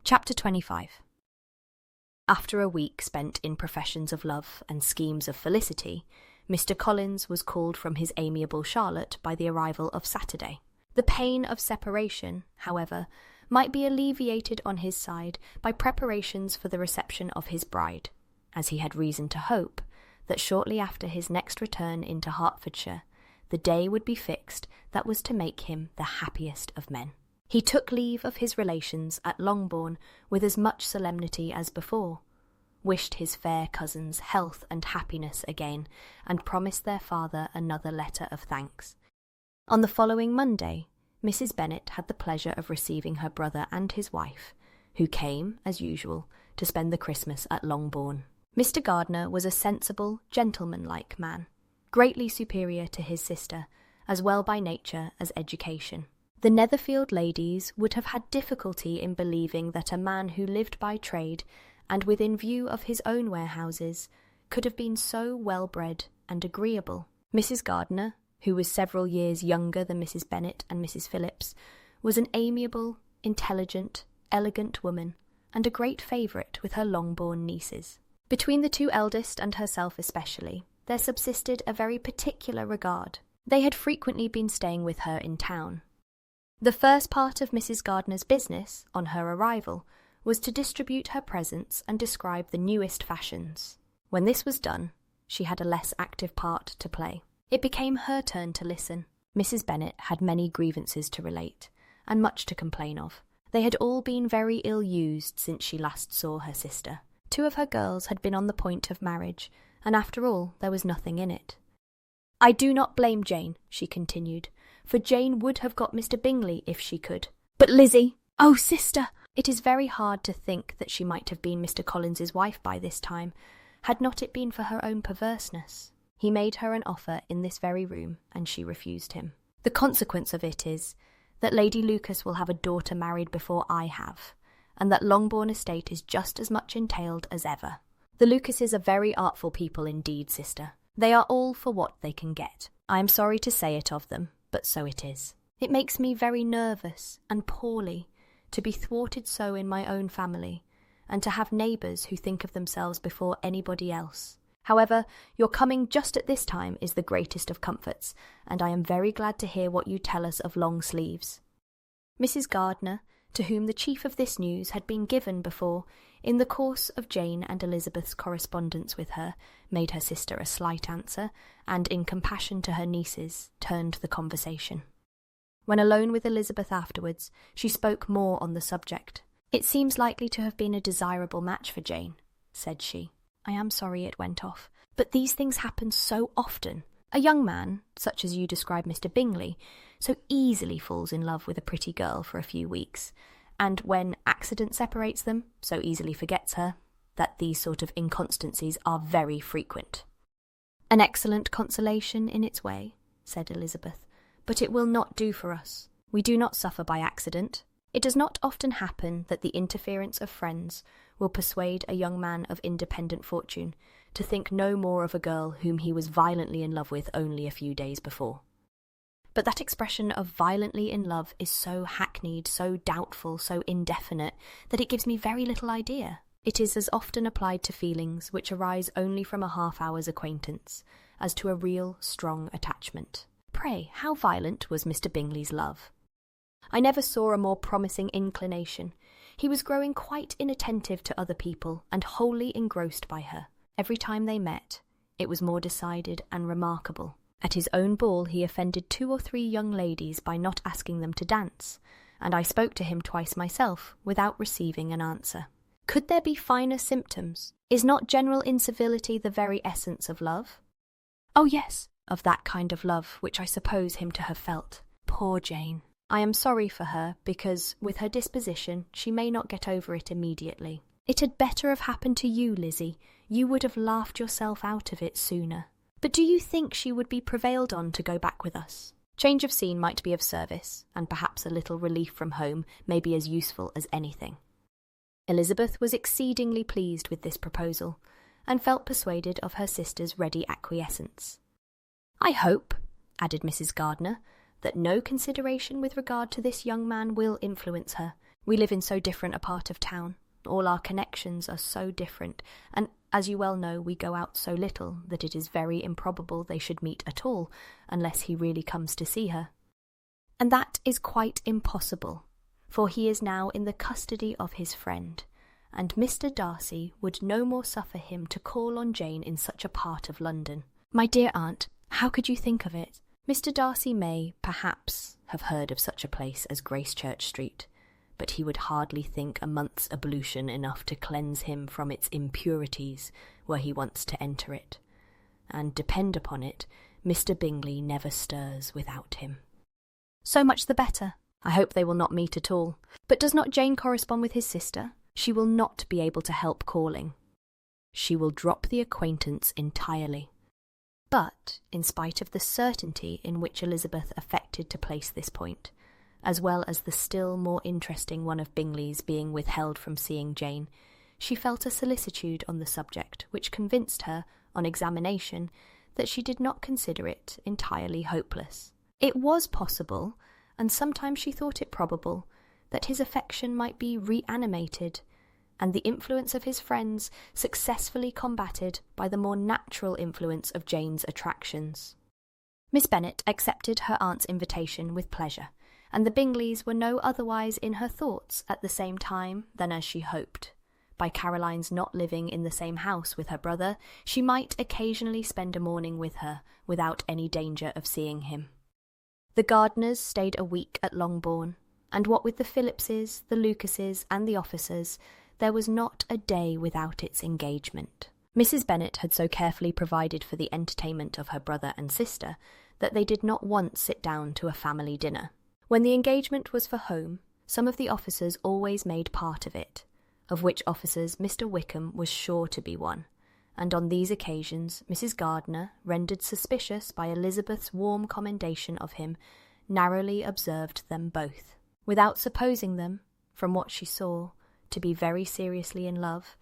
Chapter 25. After a week spent in professions of love and schemes of felicity, Mr. Collins was called from his amiable Charlotte by the arrival of Saturday. The pain of separation, however, might be alleviated on his side by preparations for the reception of his bride, as he had reason to hope that shortly after his next return into Hertfordshire, the day would be fixed that was to make him the happiest of men. He took leave of his relations at Longbourn with as much solemnity as before, wished his fair cousins health and happiness again, and promised their father another letter of thanks. On the following Monday, Mrs. Bennet had the pleasure of receiving her brother and his wife, who came, as usual, to spend the Christmas at Longbourn. Mr. Gardiner was a sensible, gentlemanlike man, greatly superior to his sister, as well by nature as education. The Netherfield ladies would have had difficulty in believing that a man who lived by trade, and within view of his own warehouses, could have been so well-bred and agreeable. Mrs. Gardiner, who was several years younger than Mrs. Bennet and Mrs. Phillips, was an amiable, intelligent, elegant woman, and a great favourite with her Longbourn nieces. Between the two eldest and herself especially, there subsisted a very particular regard. They had frequently been staying with her in town. The first part of Mrs. Gardiner's business, on her arrival, was to distribute her presents and describe the newest fashions. When this was done, she had a less active part to play. It became her turn to listen. Mrs. Bennet had many grievances to relate, and much to complain of. They had all been very ill-used since she last saw her sister. 2 of her girls had been on the point of marriage, and after all there was nothing in it. "I do not blame Jane," she continued, "for Jane would have got Mr. Bingley if she could. But Lizzie, oh sister, it is very hard to think that she might have been Mr. Collins's wife by this time, had not it been for her own perverseness. He made her an offer in this very room, and she refused him. The consequence of it is that Lady Lucas will have a daughter married before I have, and that Longbourn estate is just as much entailed as ever. The Lucases are very artful people indeed, sister. They are all for what they can get. I am sorry to say it of them, but so it is. It makes me very nervous and poorly to be thwarted so in my own family, and to have neighbours who think of themselves before anybody else. However, your coming just at this time is the greatest of comforts, and I am very glad to hear what you tell us of long sleeves." Mrs. Gardiner, to whom the chief of this news had been given before, in the course of Jane and Elizabeth's correspondence with her, made her sister a slight answer, and in compassion to her nieces, turned the conversation. When alone with Elizabeth afterwards, she spoke more on the subject. "It seems likely to have been a desirable match for Jane," said she. "I am sorry it went off, but these things happen so often. A young man, such as you describe Mr. Bingley, so easily falls in love with a pretty girl for a few weeks, and when accident separates them, so easily forgets her, that these sort of inconstancies are very frequent." "An excellent consolation in its way," said Elizabeth, "but it will not do for us. We do not suffer by accident. It does not often happen that the interference of friends will persuade a young man of independent fortune to think no more of a girl whom he was violently in love with only a few days before. But that expression of violently in love is so hackneyed, so doubtful, so indefinite, that it gives me very little idea. It is as often applied to feelings which arise only from a half-hour's acquaintance, as to a real, strong attachment. Pray, how violent was Mr. Bingley's love? I never saw a more promising inclination. He was growing quite inattentive to other people, and wholly engrossed by her. Every time they met, it was more decided and remarkable. At his own ball he offended 2 or 3 young ladies by not asking them to dance, and I spoke to him twice myself, without receiving an answer. Could there be finer symptoms? Is not general incivility the very essence of love? Oh yes, of that kind of love which I suppose him to have felt. Poor Jane! I am sorry for her, because, with her disposition, she may not get over it immediately. It had better have happened to you, Lizzie. You would have laughed yourself out of it sooner. But do you think she would be prevailed on to go back with us? Change of scene might be of service, and perhaps a little relief from home may be as useful as anything. Elizabeth was exceedingly pleased with this proposal, and felt persuaded of her sister's ready acquiescence. "I hope," added Mrs. Gardiner, "that no consideration with regard to this young man will influence her. We live in so different a part of town. All our connections are so different, and as you well know, we go out so little that it is very improbable they should meet at all, unless he really comes to see her. And that is quite impossible, for he is now in the custody of his friend, and Mr. Darcy would no more suffer him to call on Jane in such a part of London. My dear aunt, how could you think of it? Mr. Darcy may, perhaps, have heard of such a place as Gracechurch Street, but he would hardly think a month's ablution enough to cleanse him from its impurities were he once to enter it. And depend upon it, Mr. Bingley never stirs without him. So much the better. I hope they will not meet at all. But does not Jane correspond with his sister? She will not be able to help calling. She will drop the acquaintance entirely. But, in spite of the certainty in which Elizabeth affected to place this point, as well as the still more interesting one of Bingley's being withheld from seeing Jane, she felt a solicitude on the subject which convinced her, on examination, that she did not consider it entirely hopeless. It was possible, and sometimes she thought it probable, that his affection might be reanimated, and the influence of his friends successfully combated by the more natural influence of Jane's attractions. Miss Bennet accepted her aunt's invitation with pleasure, and the Bingleys were no otherwise in her thoughts at the same time than as she hoped. By Caroline's not living in the same house with her brother, she might occasionally spend a morning with her without any danger of seeing him. The Gardiners stayed a week at Longbourn, and what with the Phillipses, the Lucases, and the officers, there was not a day without its engagement. Mrs. Bennet had so carefully provided for the entertainment of her brother and sister that they did not once sit down to a family dinner. When the engagement was for home, some of the officers always made part of it, of which officers Mr. Wickham was sure to be one, and on these occasions Mrs. Gardiner, rendered suspicious by Elizabeth's warm commendation of him, narrowly observed them both, without supposing them, from what she saw, to be very seriously in love.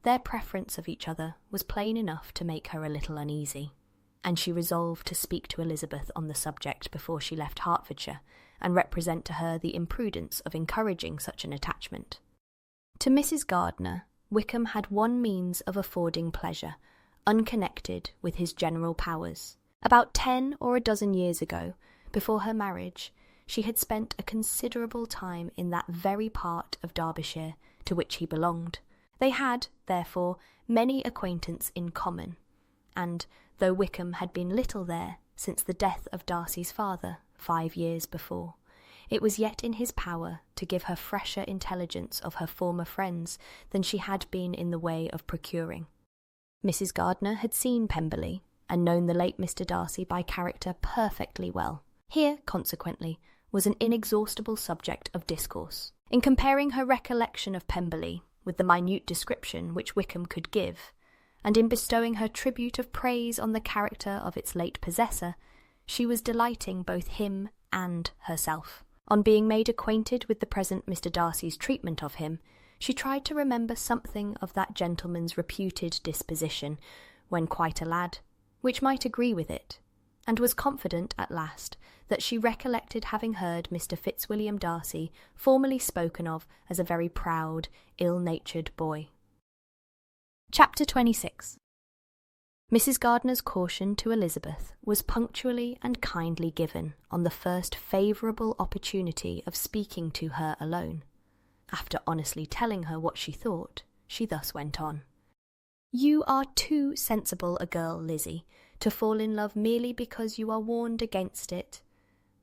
Their preference of each other was plain enough to make her a little uneasy, and she resolved to speak to Elizabeth on the subject before she left Hertfordshire, and represent to her the imprudence of encouraging such an attachment. To Mrs. Gardiner, Wickham had one means of affording pleasure, unconnected with his general powers. About 10 or a dozen years ago, before her marriage, she had spent a considerable time in that very part of Derbyshire to which he belonged. They had, therefore, many acquaintance in common, and, though Wickham had been little there since the death of Darcy's father 5 years before, it was yet in his power to give her fresher intelligence of her former friends than she had been in the way of procuring. Mrs. Gardiner had seen Pemberley, and known the late Mr. Darcy by character perfectly well. Here, consequently, was an inexhaustible subject of discourse. In comparing her recollection of Pemberley with the minute description which Wickham could give, and in bestowing her tribute of praise on the character of its late possessor, she was delighting both him and herself. On being made acquainted with the present Mr. Darcy's treatment of him, she tried to remember something of that gentleman's reputed disposition, when quite a lad, which might agree with it, and was confident at last that she recollected having heard Mr. Fitzwilliam Darcy formerly spoken of as a very proud, ill-natured boy. Chapter 26. Mrs. Gardiner's caution to Elizabeth was punctually and kindly given on the first favourable opportunity of speaking to her alone. After honestly telling her what she thought, she thus went on. "You are too sensible a girl, Lizzie, to fall in love merely because you are warned against it,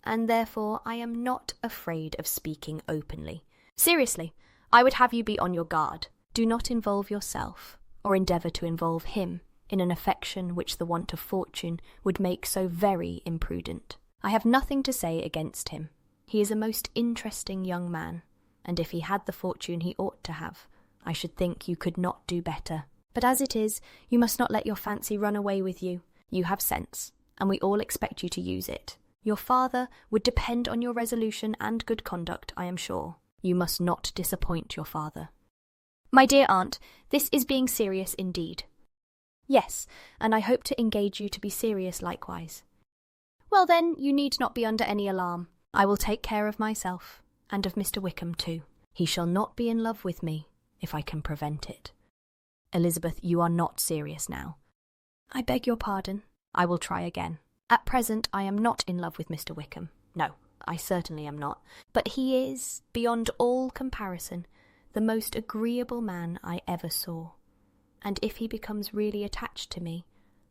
and therefore I am not afraid of speaking openly. Seriously, I would have you be on your guard. Do not involve yourself, or endeavour to involve him, in an affection which the want of fortune would make so very imprudent. I have nothing to say against him. He is a most interesting young man, and if he had the fortune he ought to have, I should think you could not do better. But as it is, you must not let your fancy run away with you. You have sense, and we all expect you to use it. Your father would depend on your resolution and good conduct, I am sure. You must not disappoint your father." "My dear aunt, this is being serious indeed." "Yes, and I hope to engage you to be serious likewise." "Well then, you need not be under any alarm. I will take care of myself, and of Mr. Wickham too. He shall not be in love with me, if I can prevent it. Elizabeth, you are not serious now. I beg your pardon. I will try again. At present, I am not in love with Mr. Wickham. No, I certainly am not. But he is, beyond all comparison, the most agreeable man I ever saw. And if he becomes really attached to me,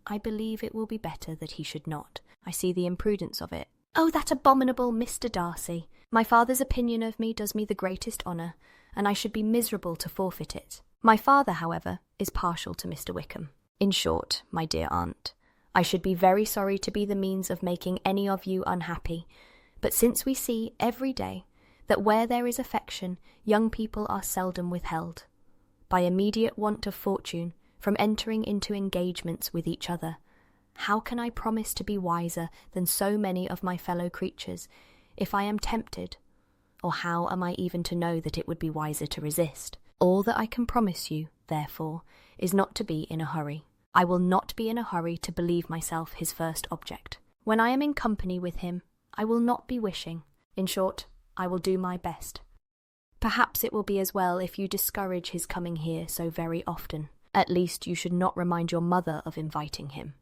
I believe it will be better that he should not. I see the imprudence of it. Oh, that abominable Mr. Darcy! My father's opinion of me does me the greatest honour, and I should be miserable to forfeit it. My father, however, is partial to Mr. Wickham. In short, my dear aunt, I should be very sorry to be the means of making any of you unhappy, but since we see every day that where there is affection, young people are seldom withheld, by immediate want of fortune, from entering into engagements with each other, how can I promise to be wiser than so many of my fellow creatures, if I am tempted? Or how am I even to know that it would be wiser to resist? All that I can promise you, therefore, is not to be in a hurry. I will not be in a hurry to believe myself his first object. When I am in company with him, I will not be wishing. In short, I will do my best. Perhaps it will be as well if you discourage his coming here so very often. At least you should not remind your mother of inviting him.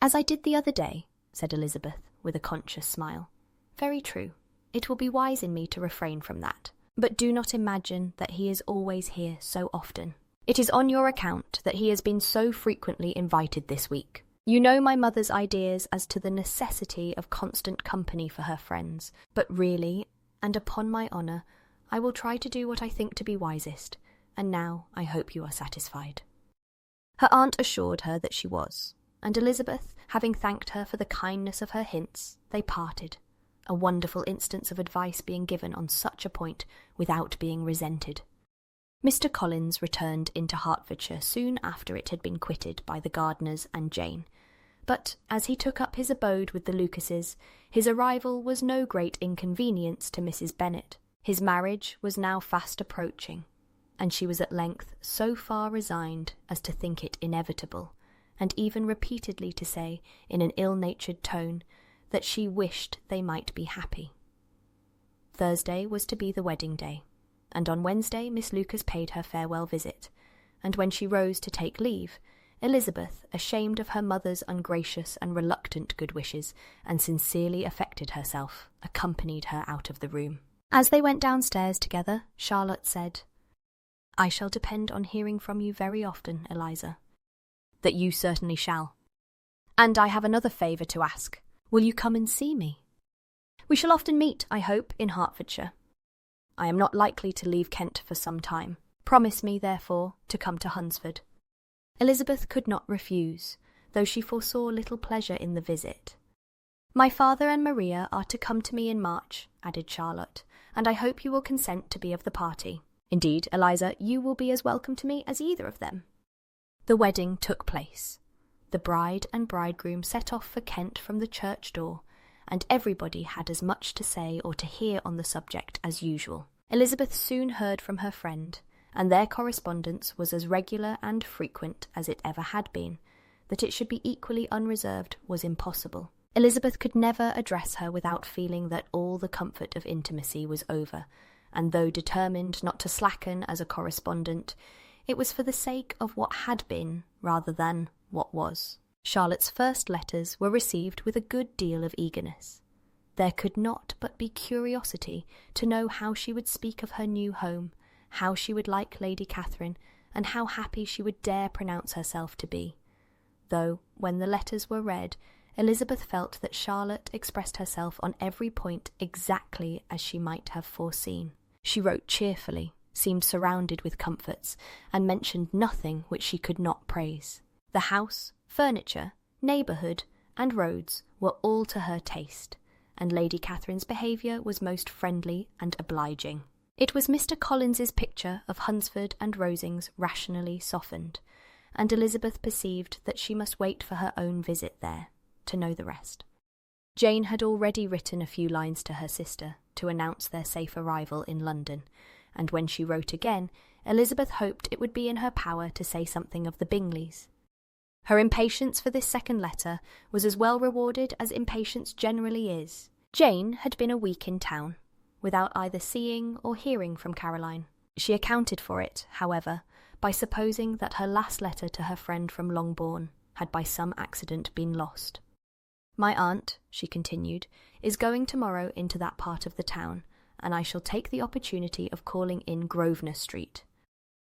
As I did the other day, said Elizabeth, with a conscious smile. Very true. It will be wise in me to refrain from that. But do not imagine that he is always here so often. It is on your account that he has been so frequently invited this week. You know my mother's ideas as to the necessity of constant company for her friends, but really, and upon my honour, I will try to do what I think to be wisest, and now I hope you are satisfied. Her aunt assured her that she was, and Elizabeth, having thanked her for the kindness of her hints, they parted, a wonderful instance of advice being given on such a point without being resented. Mr. Collins returned into Hertfordshire soon after it had been quitted by the Gardiners and Jane, but as he took up his abode with the Lucases, his arrival was no great inconvenience to Mrs. Bennet. His marriage was now fast approaching, and she was at length so far resigned as to think it inevitable, and even repeatedly to say, in an ill-natured tone, that she wished they might be happy. Thursday was to be the wedding day, and on Wednesday Miss Lucas paid her farewell visit, and when she rose to take leave, Elizabeth, ashamed of her mother's ungracious and reluctant good wishes, and sincerely affected herself, accompanied her out of the room. As they went downstairs together, Charlotte said, I shall depend on hearing from you very often, Eliza. That you certainly shall. And I have another favour to ask. Will you come and see me? We shall often meet, I hope, in Hertfordshire. I am not likely to leave Kent for some time. Promise me, therefore, to come to Hunsford. Elizabeth could not refuse, though she foresaw little pleasure in the visit. My father and Maria are to come to me in March, added Charlotte, and I hope you will consent to be of the party. Indeed, Eliza, you will be as welcome to me as either of them. The wedding took place. The bride and bridegroom set off for Kent from the church door, and everybody had as much to say or to hear on the subject as usual. Elizabeth soon heard from her friend, and their correspondence was as regular and frequent as it ever had been. That it should be equally unreserved was impossible. Elizabeth could never address her without feeling that all the comfort of intimacy was over, and though determined not to slacken as a correspondent, it was for the sake of what had been rather than what was. Charlotte's first letters were received with a good deal of eagerness. There could not but be curiosity to know how she would speak of her new home, how she would like Lady Catherine, and how happy she would dare pronounce herself to be. Though, when the letters were read, Elizabeth felt that Charlotte expressed herself on every point exactly as she might have foreseen. She wrote cheerfully, seemed surrounded with comforts, and mentioned nothing which she could not praise. The house, furniture, neighbourhood, and roads were all to her taste, and Lady Catherine's behaviour was most friendly and obliging. It was Mr. Collins's picture of Hunsford and Rosings rationally softened, and Elizabeth perceived that she must wait for her own visit there, to know the rest. Jane had already written a few lines to her sister to announce their safe arrival in London, and when she wrote again, Elizabeth hoped it would be in her power to say something of the Bingleys. Her impatience for this second letter was as well rewarded as impatience generally is. Jane had been a week in town, without either seeing or hearing from Caroline. She accounted for it, however, by supposing that her last letter to her friend from Longbourn had by some accident been lost. "My aunt," she continued, "is going tomorrow into that part of the town, and I shall take the opportunity of calling in Grosvenor Street."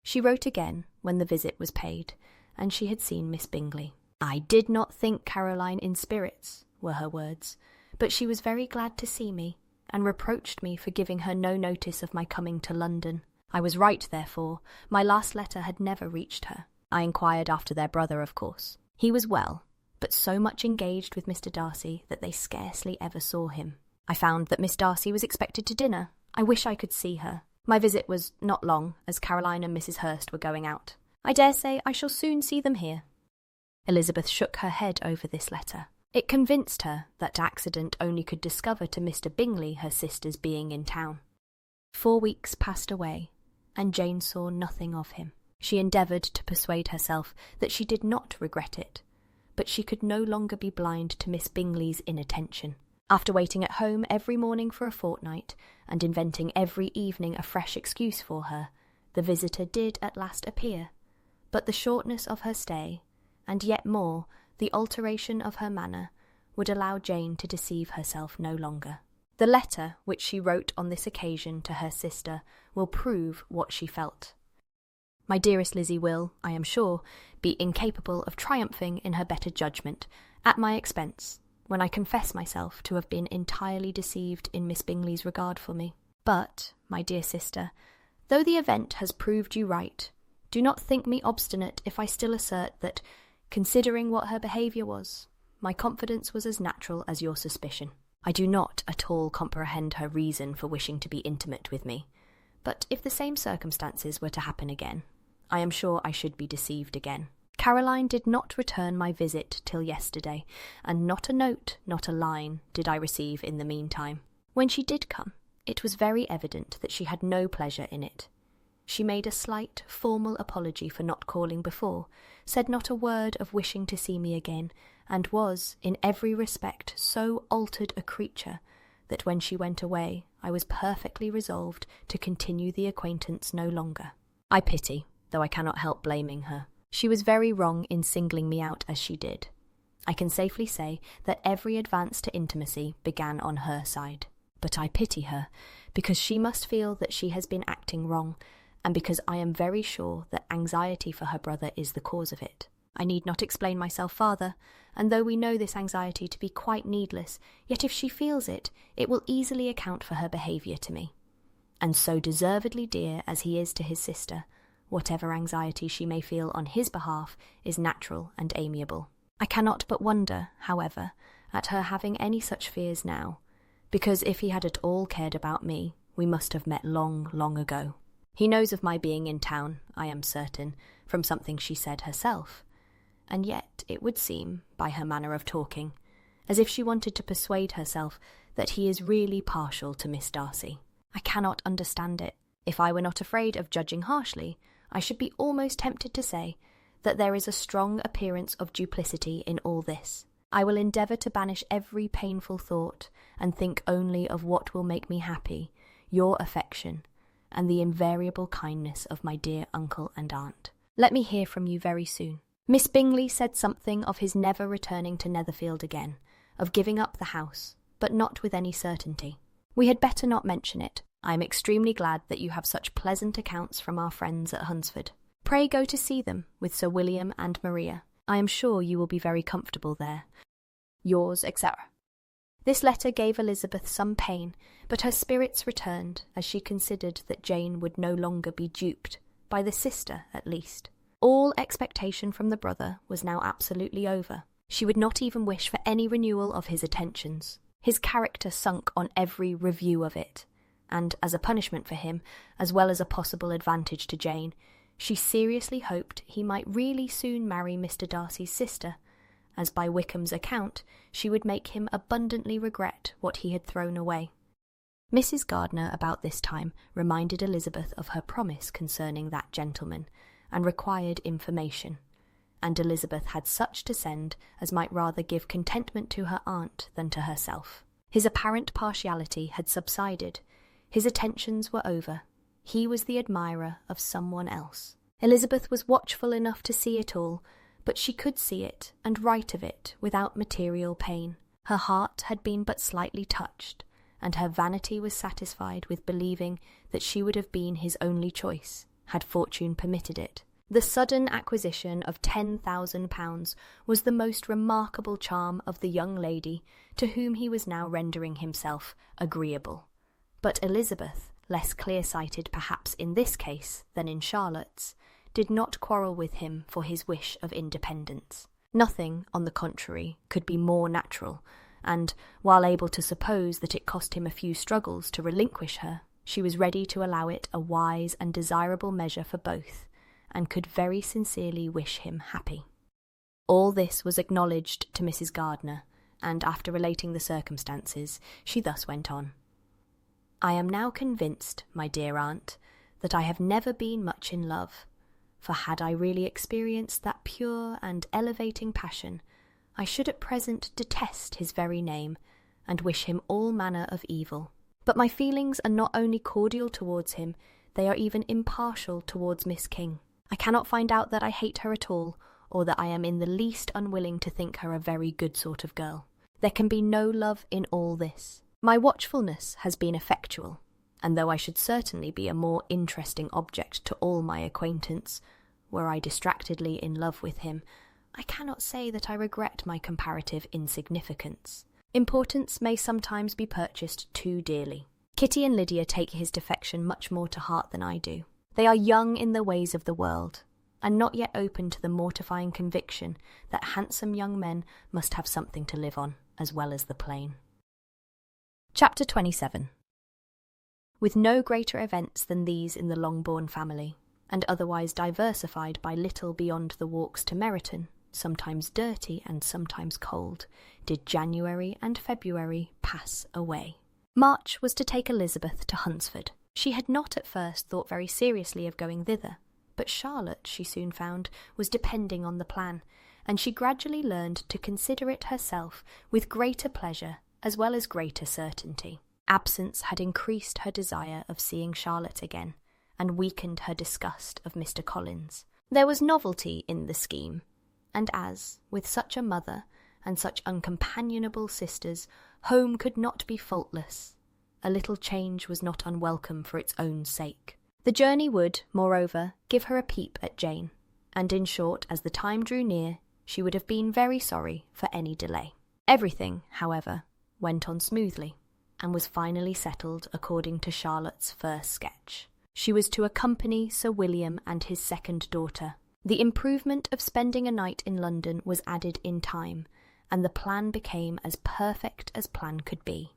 She wrote again when the visit was paid, and she had seen Miss Bingley. "I did not think Caroline in spirits," were her words, "but she was very glad to see me, and reproached me for giving her no notice of my coming to London. I was right, therefore. My last letter had never reached her. I inquired after their brother, of course. He was well, but so much engaged with Mr. Darcy that they scarcely ever saw him. I found that Miss Darcy was expected to dinner. I wish I could see her. My visit was not long, as Caroline and Mrs. Hurst were going out. I dare say I shall soon see them here." Elizabeth shook her head over this letter. It convinced her that accident only could discover to Mr. Bingley her sister's being in town. 4 weeks passed away, and Jane saw nothing of him. She endeavoured to persuade herself that she did not regret it, but she could no longer be blind to Miss Bingley's inattention. After waiting at home every morning for a fortnight, and inventing every evening a fresh excuse for her, the visitor did at last appear, but the shortness of her stay, and yet more, the alteration of her manner, would allow Jane to deceive herself no longer. The letter which she wrote on this occasion to her sister will prove what she felt. My dearest Lizzie will, I am sure, be incapable of triumphing in her better judgment, at my expense, when I confess myself to have been entirely deceived in Miss Bingley's regard for me. But, my dear sister, though the event has proved you right, do not think me obstinate if I still assert that, considering what her behaviour was, my confidence was as natural as your suspicion. I do not at all comprehend her reason for wishing to be intimate with me, but if the same circumstances were to happen again, I am sure I should be deceived again. Caroline did not return my visit till yesterday, and not a note, not a line, did I receive in the meantime. When she did come, it was very evident that she had no pleasure in it. She made a slight, formal apology for not calling before, said not a word of wishing to see me again, and was, in every respect, so altered a creature that when she went away I was perfectly resolved to continue the acquaintance no longer. I pity, though I cannot help blaming her. She was very wrong in singling me out as she did. I can safely say that every advance to intimacy began on her side. But I pity her, because she must feel that she has been acting wrong, and because I am very sure that anxiety for her brother is the cause of it. I need not explain myself farther, and though we know this anxiety to be quite needless, yet if she feels it, it will easily account for her behaviour to me. And so deservedly dear as he is to his sister, whatever anxiety she may feel on his behalf is natural and amiable. I cannot but wonder, however, at her having any such fears now, because if he had at all cared about me, we must have met long, long ago. He knows of my being in town, I am certain, from something she said herself, and yet it would seem, by her manner of talking, as if she wanted to persuade herself that he is really partial to Miss Darcy. I cannot understand it. If I were not afraid of judging harshly, I should be almost tempted to say that there is a strong appearance of duplicity in all this. I will endeavour to banish every painful thought, and think only of what will make me happy, your affection, and the invariable kindness of my dear uncle and aunt. Let me hear from you very soon. Miss Bingley said something of his never returning to Netherfield again, of giving up the house, but not with any certainty. We had better not mention it. I am extremely glad that you have such pleasant accounts from our friends at Hunsford. Pray go to see them with Sir William and Maria. I am sure you will be very comfortable there. Yours, etc. This letter gave Elizabeth some pain, but her spirits returned as she considered that Jane would no longer be duped, by the sister at least. All expectation from the brother was now absolutely over. She would not even wish for any renewal of his attentions. His character sunk on every review of it, and as a punishment for him, as well as a possible advantage to Jane, she seriously hoped he might really soon marry Mr. Darcy's sister, as by Wickham's account she would make him abundantly regret what he had thrown away. Mrs. Gardiner about this time reminded Elizabeth of her promise concerning that gentleman, and required information, and Elizabeth had such to send as might rather give contentment to her aunt than to herself. His apparent partiality had subsided. His attentions were over. He was the admirer of someone else. Elizabeth was watchful enough to see it all, but she could see it and write of it without material pain. Her heart had been but slightly touched, and her vanity was satisfied with believing that she would have been his only choice, had fortune permitted it. The sudden acquisition of £10,000 was the most remarkable charm of the young lady to whom he was now rendering himself agreeable. But Elizabeth, less clear-sighted perhaps in this case than in Charlotte's, did not quarrel with him for his wish of independence. Nothing, on the contrary, could be more natural, and, while able to suppose that it cost him a few struggles to relinquish her, she was ready to allow it a wise and desirable measure for both, and could very sincerely wish him happy. All this was acknowledged to Mrs. Gardiner, and after relating the circumstances, she thus went on. "I am now convinced, my dear aunt, that I have never been much in love, for had I really experienced that pure and elevating passion, I should at present detest his very name, and wish him all manner of evil. But my feelings are not only cordial towards him, they are even impartial towards Miss King. I cannot find out that I hate her at all, or that I am in the least unwilling to think her a very good sort of girl. There can be no love in all this. My watchfulness has been effectual, and though I should certainly be a more interesting object to all my acquaintance, were I distractedly in love with him, I cannot say that I regret my comparative insignificance. Importance may sometimes be purchased too dearly. Kitty and Lydia take his defection much more to heart than I do. They are young in the ways of the world, and not yet open to the mortifying conviction that handsome young men must have something to live on, as well as the plain." Chapter 27. With no greater events than these in the Longbourn family, and otherwise diversified by little beyond the walks to Meryton, sometimes dirty and sometimes cold, did January and February pass away. March was to take Elizabeth to Hunsford. She had not at first thought very seriously of going thither, but Charlotte, she soon found, was depending on the plan, and she gradually learned to consider it herself with greater pleasure as well as greater certainty. Absence had increased her desire of seeing Charlotte again, and weakened her disgust of Mr. Collins. There was novelty in the scheme, and as, with such a mother and such uncompanionable sisters, home could not be faultless, a little change was not unwelcome for its own sake. The journey would, moreover, give her a peep at Jane, and in short, as the time drew near, she would have been very sorry for any delay. Everything, however, went on smoothly, and was finally settled according to Charlotte's first sketch. She was to accompany Sir William and his second daughter. The improvement of spending a night in London was added in time, and the plan became as perfect as plan could be.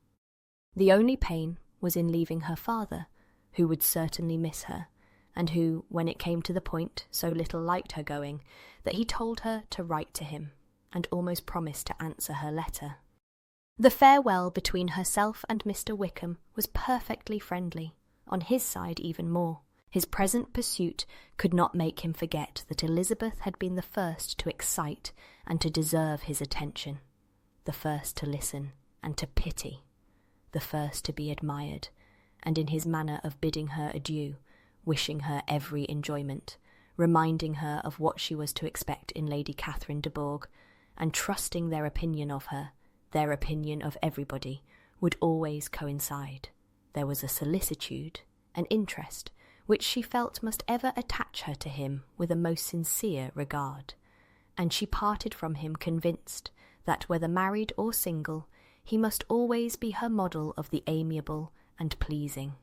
The only pain was in leaving her father, who would certainly miss her, and who, when it came to the point, so little liked her going, that he told her to write to him, and almost promised to answer her letter. The farewell between herself and Mr. Wickham was perfectly friendly, on his side even more. His present pursuit could not make him forget that Elizabeth had been the first to excite and to deserve his attention, the first to listen and to pity, the first to be admired, and in his manner of bidding her adieu, wishing her every enjoyment, reminding her of what she was to expect in Lady Catherine de Bourgh, and trusting their opinion of her, their opinion of everybody, would always coincide. There was a solicitude, an interest, which she felt must ever attach her to him with a most sincere regard, and she parted from him convinced that, whether married or single, he must always be her model of the amiable and pleasing.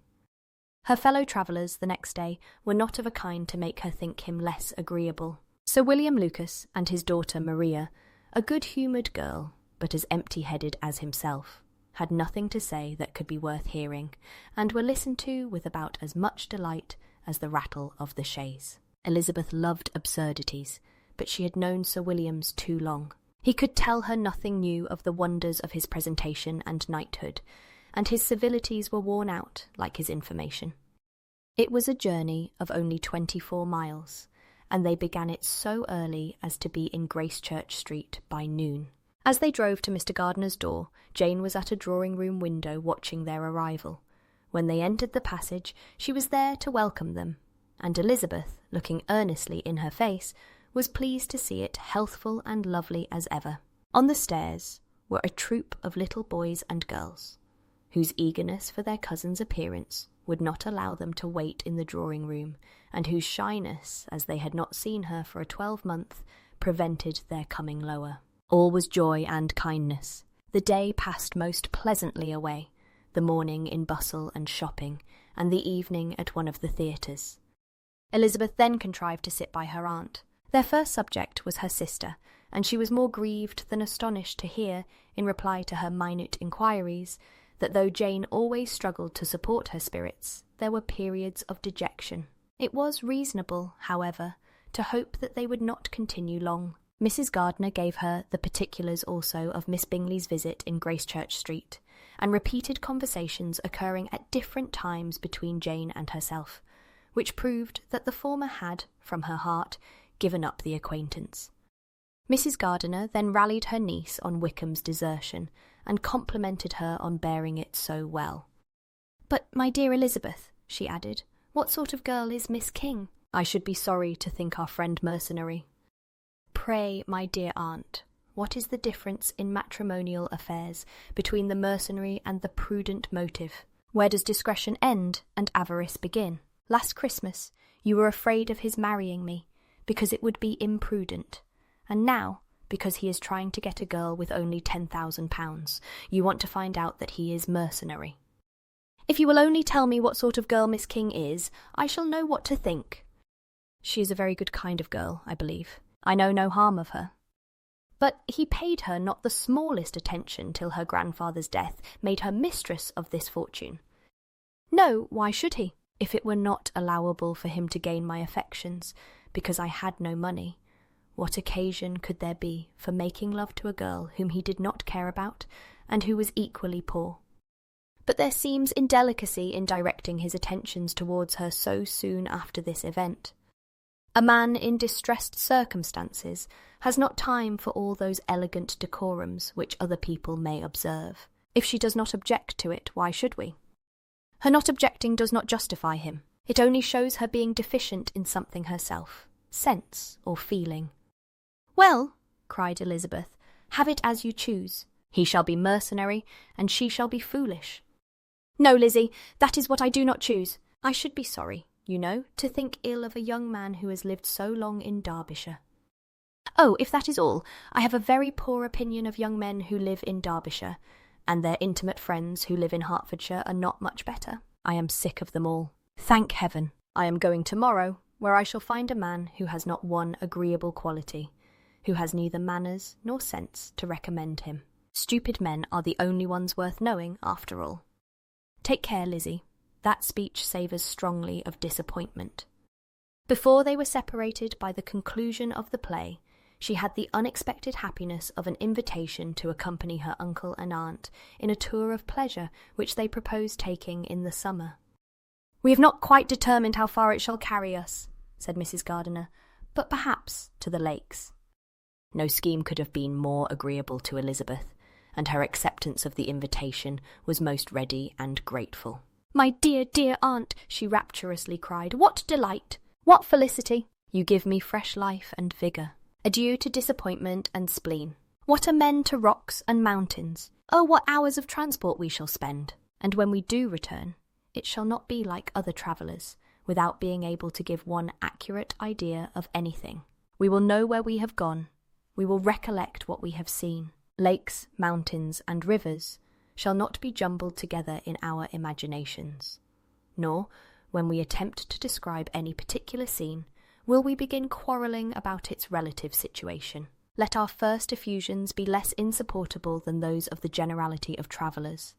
Her fellow travellers the next day were not of a kind to make her think him less agreeable. Sir William Lucas and his daughter Maria, a good-humoured girl, but as empty-headed as himself, had nothing to say that could be worth hearing, and were listened to with about as much delight as the rattle of the chaise. Elizabeth loved absurdities, but she had known Sir William's too long. He could tell her nothing new of the wonders of his presentation and knighthood, and his civilities were worn out like his information. It was a journey of only 24 miles, and they began it so early as to be in Gracechurch Street by noon. As they drove to Mr. Gardiner's door, Jane was at a drawing-room window watching their arrival, When they entered the passage, she was there to welcome them, and Elizabeth, looking earnestly in her face, was pleased to see it healthful and lovely as ever. On the stairs were a troop of little boys and girls, whose eagerness for their cousin's appearance would not allow them to wait in the drawing-room, and whose shyness, as they had not seen her for a 12-month, prevented their coming lower. All was joy and kindness. The day passed most pleasantly away, the morning in bustle and shopping, and the evening at one of the theatres. Elizabeth then contrived to sit by her aunt. Their first subject was her sister, and she was more grieved than astonished to hear, in reply to her minute inquiries, that though Jane always struggled to support her spirits, there were periods of dejection. It was reasonable, however, to hope that they would not continue long. Mrs. Gardiner gave her the particulars also of Miss Bingley's visit in Gracechurch Street, and repeated conversations occurring at different times between Jane and herself, which proved that the former had, from her heart, given up the acquaintance. Mrs. Gardiner then rallied her niece on Wickham's desertion, and complimented her on bearing it so well. "But, my dear Elizabeth," she added, "what sort of girl is Miss King? I should be sorry to think our friend mercenary." "Pray, my dear aunt, what is the difference in matrimonial affairs between the mercenary and the prudent motive? Where does discretion end and avarice begin? Last Christmas you were afraid of his marrying me, because it would be imprudent, and now, because he is trying to get a girl with only £10,000, you want to find out that he is mercenary. If you will only tell me what sort of girl Miss King is, I shall know what to think." "She is a very good kind of girl, I believe. I know no harm of her." "But he paid her not the smallest attention till her grandfather's death made her mistress of this fortune." "No, why should he? If it were not allowable for him to gain my affections, because I had no money, what occasion could there be for making love to a girl whom he did not care about, and who was equally poor? But there seems indelicacy in directing his attentions towards her so soon after this event. A man in distressed circumstances has not time for all those elegant decorums which other people may observe. If she does not object to it, why should we? Her not objecting does not justify him. It only shows her being deficient in something herself, sense or feeling." "Well," cried Elizabeth, "have it as you choose. He shall be mercenary, and she shall be foolish." "No, Lizzie, that is what I do not choose. I should be sorry, you know, to think ill of a young man who has lived so long in Derbyshire." "Oh, if that is all, I have a very poor opinion of young men who live in Derbyshire, and their intimate friends who live in Hertfordshire are not much better. I am sick of them all. Thank heaven, I am going tomorrow, where I shall find a man who has not one agreeable quality, who has neither manners nor sense to recommend him. Stupid men are the only ones worth knowing, after all. Take care, Lizzie. That speech savours strongly of disappointment." Before they were separated by the conclusion of the play, she had the unexpected happiness of an invitation to accompany her uncle and aunt in a tour of pleasure which they proposed taking in the summer. "We have not quite determined how far it shall carry us," said Mrs. Gardiner, "but perhaps to the lakes." No scheme could have been more agreeable to Elizabeth, and her acceptance of the invitation was most ready and grateful. "My dear, dear aunt," she rapturously cried, "what delight! What felicity! You give me fresh life and vigour. Adieu to disappointment and spleen. What are men to rocks and mountains? Oh, what hours of transport we shall spend! And when we do return, it shall not be like other travellers, without being able to give one accurate idea of anything. We will know where we have gone. We will recollect what we have seen. Lakes, mountains, and rivers shall not be jumbled together in our imaginations. Nor, when we attempt to describe any particular scene, will we begin quarrelling about its relative situation. Let our first effusions be less insupportable than those of the generality of travellers.